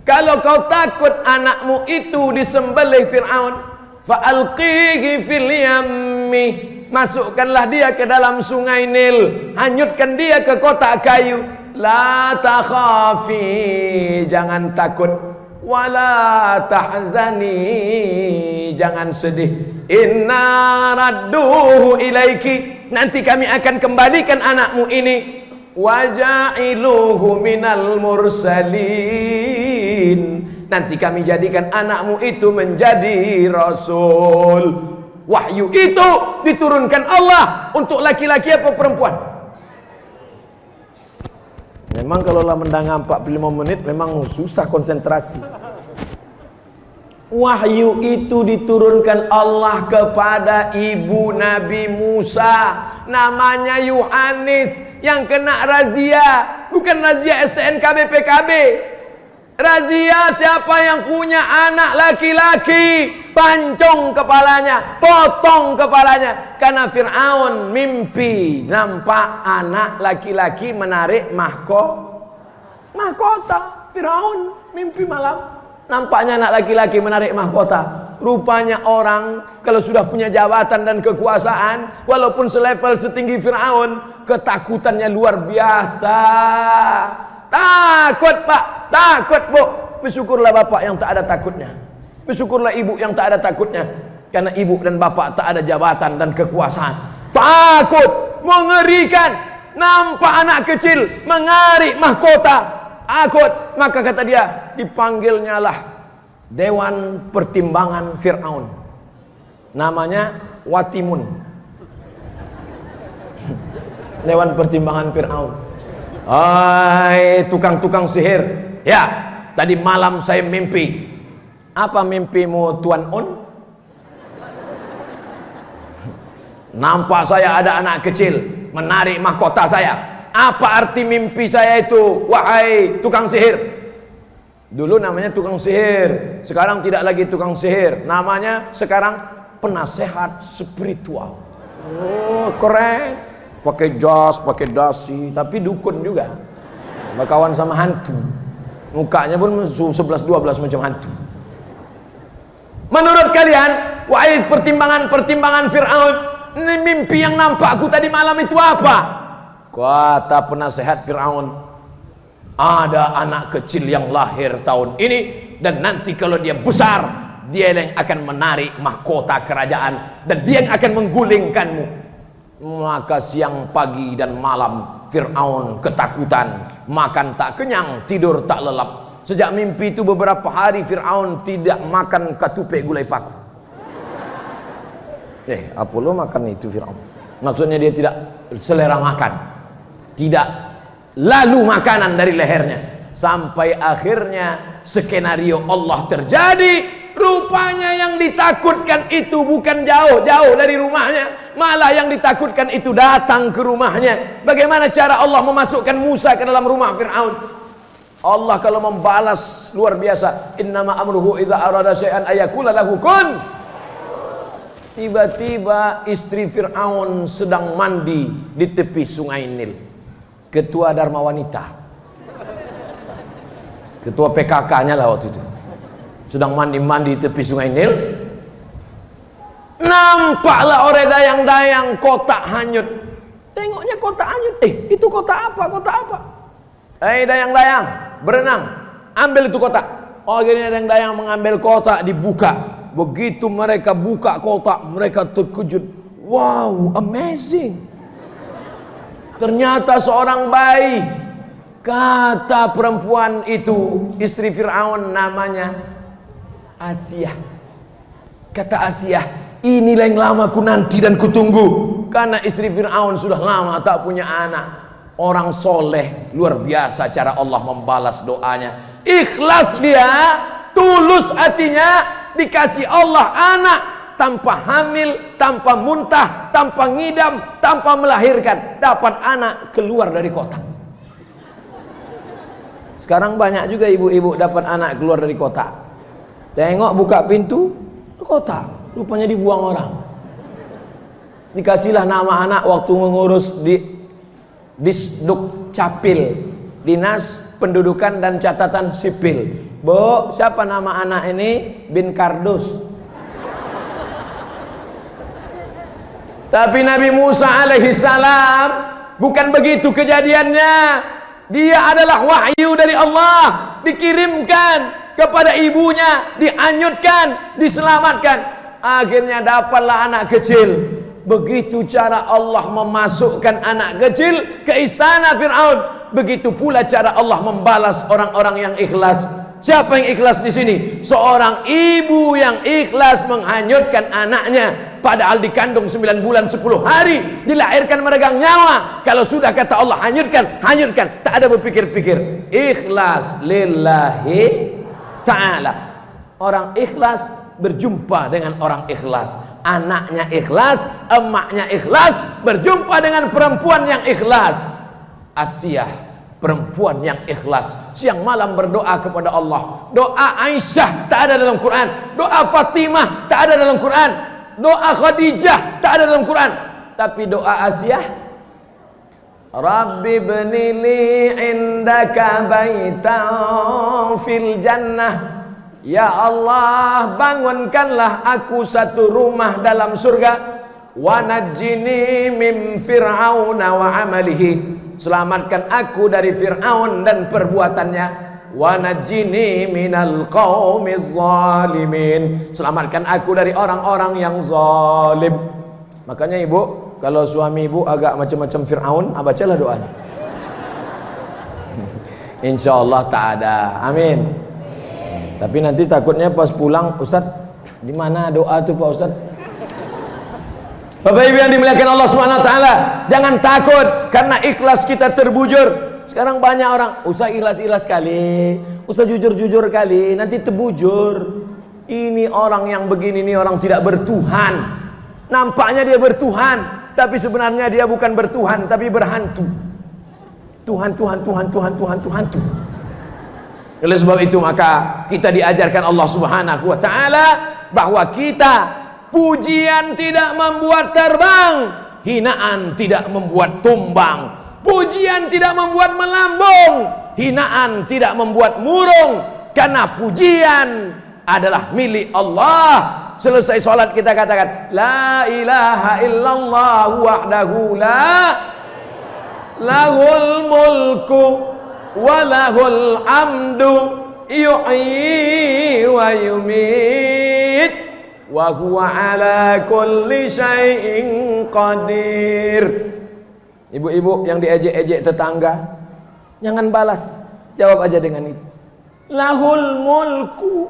kalau kau takut anakmu itu disembelih Fir'aun, fa alqihi fil yammi, masukkanlah dia ke dalam sungai Nil, hanyutkan dia ke kotak kayu. La takhafi, jangan takut. Wala tahzani, jangan sedih. Inna radduhu ilaiki, nanti kami akan kembalikan anakmu ini. Waja'iluhu minal mursalin, nanti kami jadikan anakmu itu menjadi rasul. Wahyu itu diturunkan Allah untuk laki-laki apa perempuan? Memang kalau lah mendengar 45 menit memang susah konsentrasi. Wahyu itu diturunkan Allah kepada ibu Nabi Musa, namanya Yohanes, yang kena razia. Bukan razia STNKB PKB, razia siapa yang punya anak laki-laki, pancung kepalanya, potong kepalanya. Karena Fir'aun mimpi nampak anak laki-laki menarik mahkota. Fir'aun mimpi malam, nampaknya anak laki-laki menarik mahkota. Rupanya orang kalau sudah punya jabatan dan kekuasaan, walaupun selevel setinggi Fir'aun, ketakutannya luar biasa. Takut pak, takut bu. Bersyukurlah bapak yang tak ada takutnya. Bersyukurlah ibu yang tak ada takutnya. Karena ibu dan bapak tak ada jabatan dan kekuasaan. Takut, mengerikan. Nampak anak kecil mengarik mahkota, takut. Maka kata dia, dipanggilnya lah Dewan Pertimbangan Fir'aun, namanya Watimun. Dewan Pertimbangan Fir'aun. Hai tukang-tukang sihir, ya tadi malam saya mimpi. Apa mimpimu Tuan Un? Nampak saya ada anak kecil menarik mahkota saya. Apa arti mimpi saya itu, wahai tukang sihir? Dulu namanya tukang sihir, sekarang tidak lagi tukang sihir, namanya sekarang penasehat spiritual. Oh keren, pakai jas, pakai dasi, tapi dukun juga, berkawan sama hantu, mukanya pun 11-12 macam hantu. Menurut kalian, wahai pertimbangan Fir'aun, ini mimpi yang nampakku tadi malam itu apa? Kata penasehat Fir'aun, ada anak kecil yang lahir tahun ini, dan nanti kalau dia besar, dia yang akan menarik mahkota kerajaan, dan dia yang akan menggulingkanmu. Maka siang, pagi, dan malam Fir'aun ketakutan, makan tak kenyang, tidur tak lelap. Sejak mimpi itu beberapa hari Fir'aun tidak makan katupe gulai paku. Apa lo makan itu Fir'aun? Maksudnya dia tidak selera makan, tidak lalu makanan dari lehernya. Sampai akhirnya skenario Allah terjadi. Rupanya yang ditakutkan itu bukan jauh-jauh dari rumahnya, malah yang ditakutkan itu datang ke rumahnya. Bagaimana cara Allah memasukkan Musa ke dalam rumah Fir'aun? Allah kalau membalas luar biasa. Innama amruhu idza arada syai'an ayakula lahu kun. Tiba-tiba istri Fir'aun sedang mandi di tepi sungai Nil. Ketua Dharma Wanita, ketua PKK-nya lah waktu itu, sedang mandi-mandi di tepi sungai Nil. Nampaklah oleh dayang-dayang kotak hanyut. Tengoknya kotak hanyut. Itu kotak apa? Kotak apa? Dayang-dayang berenang, ambil itu kotak. Oh gini, dayang-dayang mengambil kotak, dibuka. Begitu mereka buka kotak, mereka terkejut. Wow, amazing. Ternyata seorang bayi. Kata perempuan itu, istri Fir'aun, namanya Asiyah. Kata Asiyah, inilah yang lama ku nanti dan ku tunggu. Karena istri Fir'aun sudah lama tak punya anak. Orang soleh, luar biasa cara Allah membalas doanya. Ikhlas dia, tulus hatinya, dikasih Allah anak. Tanpa hamil, tanpa muntah, tanpa ngidam, tanpa melahirkan. Dapat anak keluar dari kotak. Sekarang banyak juga ibu-ibu dapat anak keluar dari kotak. Tengok buka pintu, kotak. Rupanya dibuang orang. Dikasihlah nama anak waktu mengurus di Disduk Capil, Dinas Pendudukan dan Catatan Sipil. Bu, siapa nama anak ini? Bin Kardus. Tapi Nabi Musa alaihi salam bukan begitu kejadiannya. Dia adalah wahyu dari Allah, dikirimkan kepada ibunya, dianyutkan, diselamatkan. Akhirnya dapatlah anak kecil. Begitu cara Allah memasukkan anak kecil ke istana Fir'aun. Begitu pula cara Allah membalas orang-orang yang ikhlas. Siapa yang ikhlas di sini? Seorang ibu yang ikhlas menghanyutkan anaknya. Padahal dikandung 9 bulan 10 hari, dilahirkan meregang nyawa. Kalau sudah kata Allah hanyutkan, hanyutkan. Tak ada berpikir-pikir. Ikhlas lillahi ta'ala. Orang ikhlas berjumpa dengan orang ikhlas. Anaknya ikhlas, emaknya ikhlas, berjumpa dengan perempuan yang ikhlas. Asiyah, perempuan yang ikhlas, siang malam berdoa kepada Allah. Doa Aisyah tak ada dalam Quran. Doa Fatimah tak ada dalam Quran. Doa Khadijah tak ada dalam Quran. Tapi doa Asiyah, Rabbi bnili indaka baitan fil jannah. Ya Allah, bangunkanlah aku satu rumah dalam surga. Wa najjini min fir'auna wa amalihi. Selamatkan aku dari Fir'aun dan perbuatannya. Wa najjini minal qaumiz zalimin. Selamatkan aku dari orang-orang yang zalim. Makanya ibu, kalau suami ibu agak macam-macam Fir'aun, bacalah doanya. Insyaallah tak ada. Amin. Tapi nanti takutnya pas pulang, Ustaz, di mana doa tuh Pak Ustaz? Bapak Ibu yang dimuliakan Allah Subhanahu wa taala, jangan takut karena ikhlas kita terbujur. Sekarang banyak orang, usah ikhlas-ikhlas kali, usah jujur-jujur kali, nanti terbujur. Ini orang yang begini, ini orang tidak bertuhan. Nampaknya dia bertuhan, tapi sebenarnya dia bukan bertuhan, tapi berhantu. Tuhan. Oleh sebab itu maka kita diajarkan Allah Subhanahu wa taala bahwa kita, pujian tidak membuat terbang, hinaan tidak membuat tumbang, pujian tidak membuat melambung, hinaan tidak membuat murung, karena pujian adalah milik Allah. Selesai sholat kita katakan la ilaha illallah wahdahu la lahul mulku wa lahul amdu yuhyi wa yumit wa huwa ala kulli syai'in qadir. Ibu-ibu yang diejek-ejek tetangga, jangan balas, jawab aja dengan itu. Lahul mulku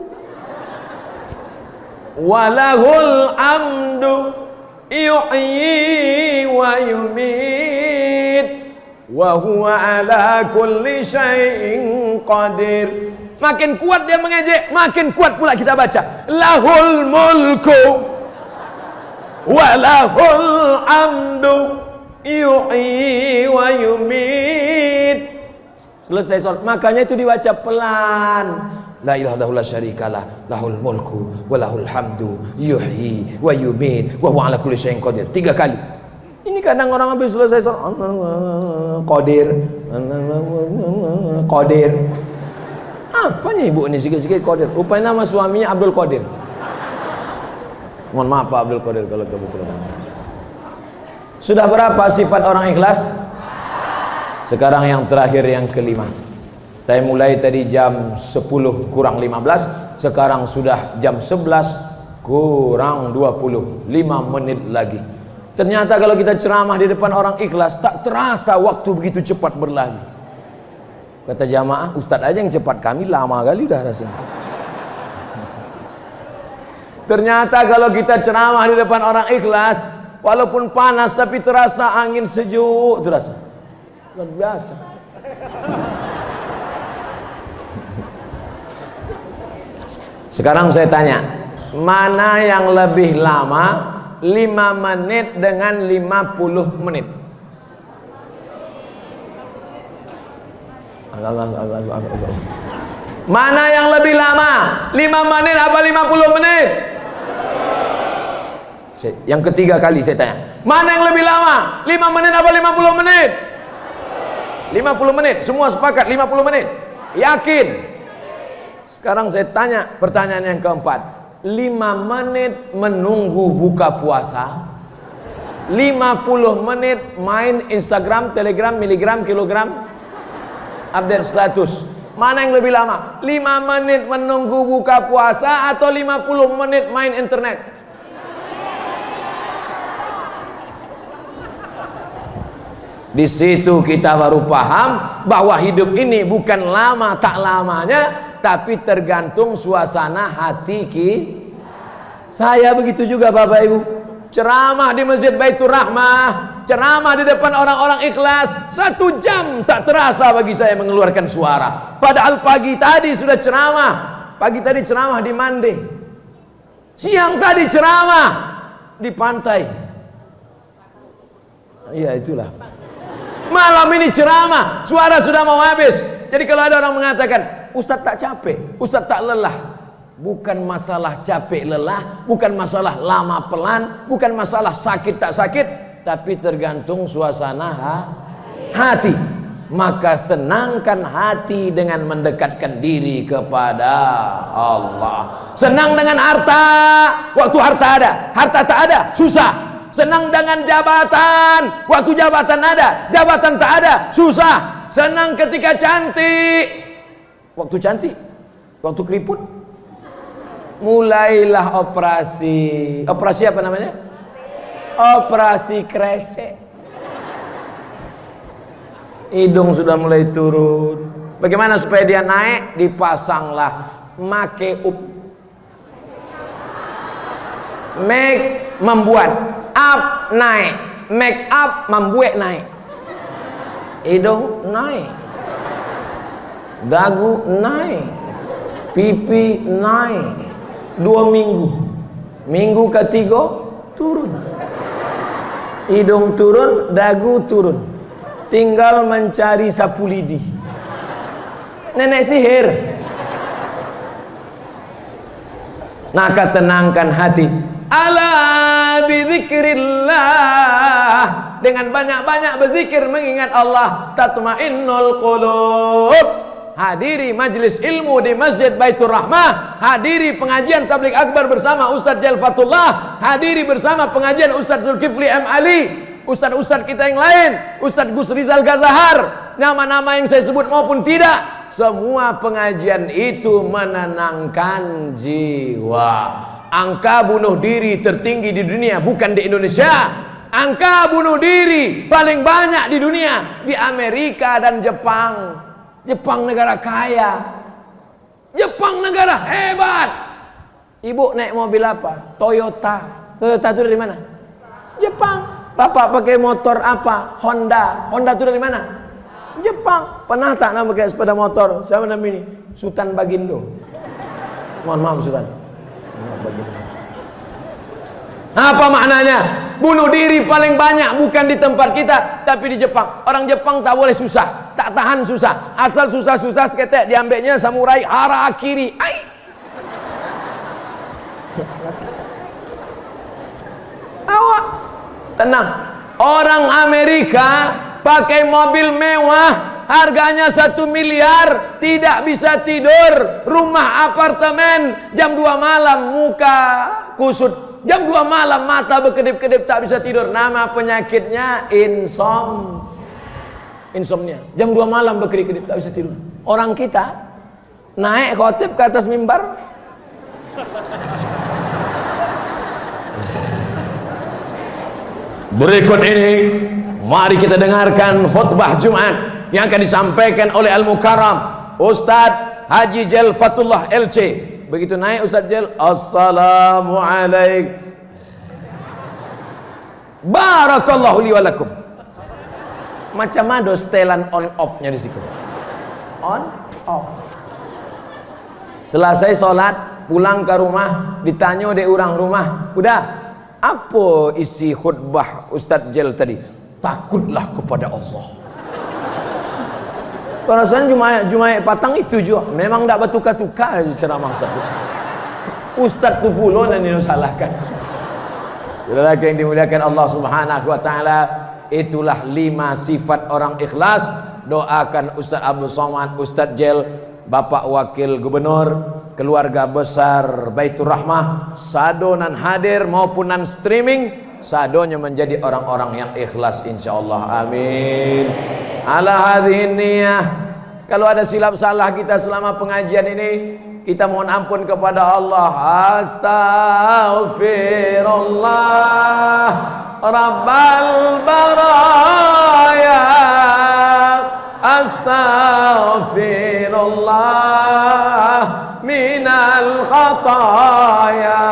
walahul amdu yuhyi wa yumit wa huwa ala kulli syai'in qadir. Makin kuat dia mengejek, makin kuat pula kita baca lahul mulku walahul amdu yuhyi wa yumit. Selesai sholat, makanya itu dibaca pelan. La ilaha illallah syarikalah, lahul mulku wa lahul hamdu yuhyi wa yumit wa huwa ala kulli syai'in qadir. 3 kali. Ini kadang orang habis selesai sholat qadir. Apanya ibu ini sikit-sikit qadir? Rupanya nama suaminya Abdul Qadir. Mohon maaf Pak Abdul Qadir kalau kebetulan. Sudah berapa sifat orang ikhlas? Sekarang yang terakhir, yang kelima. Saya mulai tadi jam 10 kurang 15, sekarang sudah jam 11 kurang 20, 5 menit lagi. Ternyata kalau kita ceramah di depan orang ikhlas, tak terasa waktu begitu cepat berlalu. Kata jamaah, ustaz aja yang cepat, kami lama kali udah rasanya. Ternyata kalau kita ceramah di depan orang ikhlas, walaupun panas tapi terasa angin sejuk, terasa luar biasa. Sekarang saya tanya, mana yang lebih lama 5 menit dengan 50 menit? Mana yang lebih lama? 5 menit apa 50 menit? Yang ketiga kali saya tanya, mana yang lebih lama? 5 menit apa 50 menit? 50 menit, semua sepakat 50 menit. Yakin? Sekarang saya tanya pertanyaan yang keempat, 5 menit menunggu buka puasa, 50 menit main Instagram, Telegram, miligram, kilogram, update status. Mana yang lebih lama? 5 menit menunggu buka puasa atau 50 menit main internet? Di situ kita baru paham bahwa hidup ini bukan lama tak lamanya, tapi tergantung suasana hati Saya begitu juga Bapak Ibu. Ceramah di Masjid Baitur Rahmah, ceramah di depan orang-orang ikhlas, 1 jam tak terasa bagi saya mengeluarkan suara. Padahal pagi tadi sudah ceramah. Pagi tadi ceramah di Mande. Siang tadi ceramah di pantai. Iya itulah. Malam ini ceramah, suara sudah mau habis. Jadi kalau ada orang mengatakan, Ustadz tak capek, Ustadz tak lelah, bukan masalah capek lelah, bukan masalah lama pelan, bukan masalah sakit tak sakit, tapi tergantung suasana hati. Maka senangkan hati dengan mendekatkan diri kepada Allah. Senang dengan harta, waktu harta ada, harta tak ada, susah. Senang dengan jabatan, waktu jabatan ada, jabatan tak ada, susah. Senang ketika cantik, waktu cantik, waktu keriput, mulailah operasi. Operasi apa namanya? Operasi kresek. Hidung sudah mulai turun. Bagaimana supaya dia naik? Dipasanglah make up. Make membuat, up naik, make up membuat naik. Hidung naik, dagu naik, pipi naik. 2 minggu, minggu ketiga turun, hidung turun, dagu turun, tinggal mencari sapu lidi. Nenek sihir. Maka tenangkan hati. Ala bidzikrillah, dengan banyak-banyak berzikir mengingat Allah, tatmainnul qulub. Hadiri majlis ilmu di Masjid Baitur Rahmah, hadiri pengajian tabligh akbar bersama Ustaz Jalfatullah, hadiri bersama pengajian Ustaz Zulkifli M. Ali, Ustaz-Ustaz kita yang lain, Ustaz Gus Rizal Gazahar, nama-nama yang saya sebut maupun tidak, semua pengajian itu menenangkan jiwa. Angka bunuh diri tertinggi di dunia bukan di Indonesia. Angka bunuh diri paling banyak di dunia di Amerika dan Jepang. Jepang negara kaya, Jepang negara hebat. Ibu naik mobil apa? Toyota. Toyota itu dari mana? Jepang. Bapak pakai motor apa? Honda. Honda itu dari mana? Jepang. Pernah tak nak pakai sepeda motor? Siapa nama ini? Sultan Bagindo. Mohon maaf Sultan. Apa maknanya? Bunuh diri paling banyak bukan di tempat kita, tapi di Jepang. Orang Jepang tak boleh susah, tak tahan susah. Asal susah-susah seketek diambilnya samurai harakiri. Ai. Awak tenang. Orang Amerika pakai mobil mewah, harganya 1 miliar, tidak bisa tidur, rumah apartemen, jam 2 malam muka kusut, jam 2 malam mata berkedip-kedip tak bisa tidur. Nama penyakitnya insomnia. Jam 2 malam berkedip-kedip tak bisa tidur. Orang kita naik khotib ke atas mimbar, Berikut ini mari kita dengarkan khutbah Jumat yang akan disampaikan oleh Al-Mukarram Ustadz Haji Jel Fatullah LC. Begitu naik Ustadz Jel, Assalamualaikum, barakallahu li walakum. Macam mana setelan on off nya di situ? On off. Selesai sholat, pulang ke rumah, ditanya oleh orang rumah, udah apa isi khutbah Ustadz Jel tadi? Takutlah kepada Allah. Perasaan Jumaat patang itu juga memang tak bertukar-tukar ceramah Ustadz tu pula yang disalahkan. Saudara yang dimuliakan Allah Subhanahu wa taala, itulah 5 sifat orang ikhlas. Doakan Ustadz Abdul Somad, Ustadz Jel, Bapak Wakil Gubernur, keluarga besar Baitur Rahmah, sado nan hadir maupun nan streaming, sadonya menjadi orang-orang yang ikhlas insyaallah. Amin. Ala hadhihi niyah. Kalau ada silap salah kita selama pengajian ini, kita mohon ampun kepada Allah. Astaghfirullah Rabbal baraya, astaghfirullah minal khataya.